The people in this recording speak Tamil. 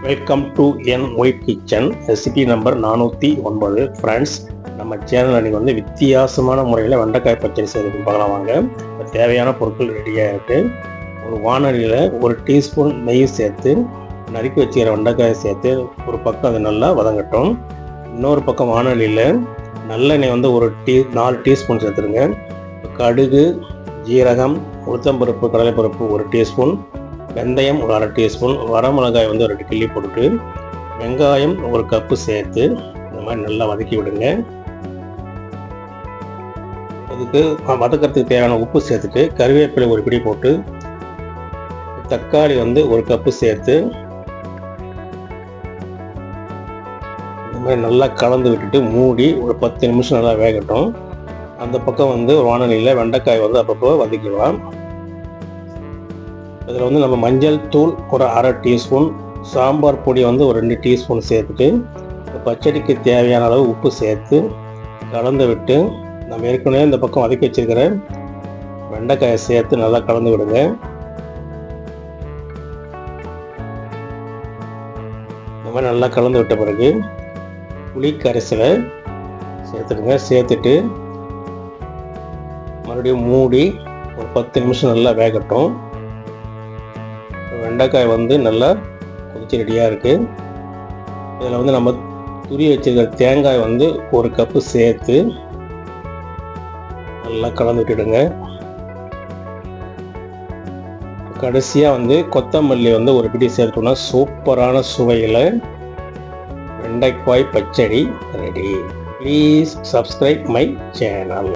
Welcome to NY kitchen. Recipe number 409. Friends, நம்ம சேனல் அன்றைக்கி வந்து வித்தியாசமான முறையில் வெண்டைக்காய் பச்சடி செய்து பார்க்கலாம் வாங்க. தேவையான பொருட்கள் ரெடியாக இருக்குது. ஒரு வானொலியில் 1 டீஸ்பூன் நெய் சேர்த்து நறுக்கி வச்சுக்கிற வெண்டைக்காயை சேர்த்து ஒரு பக்கம் அது நல்லா வதங்கட்டும். இன்னொரு பக்கம் வானொலியில் நல்லெண்ணெய் வந்து 4 டீஸ்பூன் சேர்த்துருங்க. கடுகு, ஜீரகம், உளுத்தம்பருப்பு, கடலைப்பருப்பு 1 டீஸ்பூன், வெந்தயம் 1 1/2 டீஸ்பூன், வரமிளகாய் வந்து 2 கிள்ளி போட்டுட்டு வெங்காயம் 1 கப்பு சேர்த்து இந்த மாதிரி நல்லா வதக்கி விடுங்க. அதுக்கு வதக்கிறதுக்கு தேவையான உப்பு சேர்த்துட்டு கருவேப்பிலை 1 பிடி போட்டு தக்காளி வந்து 1 கப்பு சேர்த்து இந்த மாதிரி நல்லா கலந்து விட்டுட்டு மூடி ஒரு 10 நிமிஷம் நல்லா வேகட்டும். அந்த பக்கம் வந்து வானொலியில் வெண்டைக்காய் வந்து அப்பப்போ வதக்கிடலாம். இதில் வந்து நம்ம மஞ்சள் தூள் 1 1/2 டீஸ்பூன், சாம்பார் பொடி வந்து 2 டீஸ்பூன் சேர்த்துட்டு பச்சடிக்கு தேவையான அளவு உப்பு சேர்த்து கலந்து விட்டு நம்ம ஏற்கனவே இந்த பக்கம் வதக்கி வச்சுருக்கிற வெண்டைக்காயை சேர்த்து நல்லா கலந்து விடுங்க. இந்த மாதிரி நல்லா கலந்து விட்ட பிறகு புளி கரைசலை சேர்த்துடுங்க. சேர்த்துட்டு மறுபடியும் மூடி ஒரு 10 நிமிஷம் நல்லா வேகட்டும். வெண்டைக்காய் வந்து நல்லா கொதிச்சு ரெடியாக இருக்குது. இதில் வந்து நம்ம துரி வச்சுருக்கிற தேங்காய் வந்து 1 கப்பு சேர்த்து நல்லா கலந்து விட்டுடுங்க. கடைசியாக வந்து கொத்தமல்லி வந்து 1 பிடி சேர்த்தோம்னா சூப்பரான சுவையில் வெண்டைக்காய் பச்சடி ரெடி. Please subscribe my channel.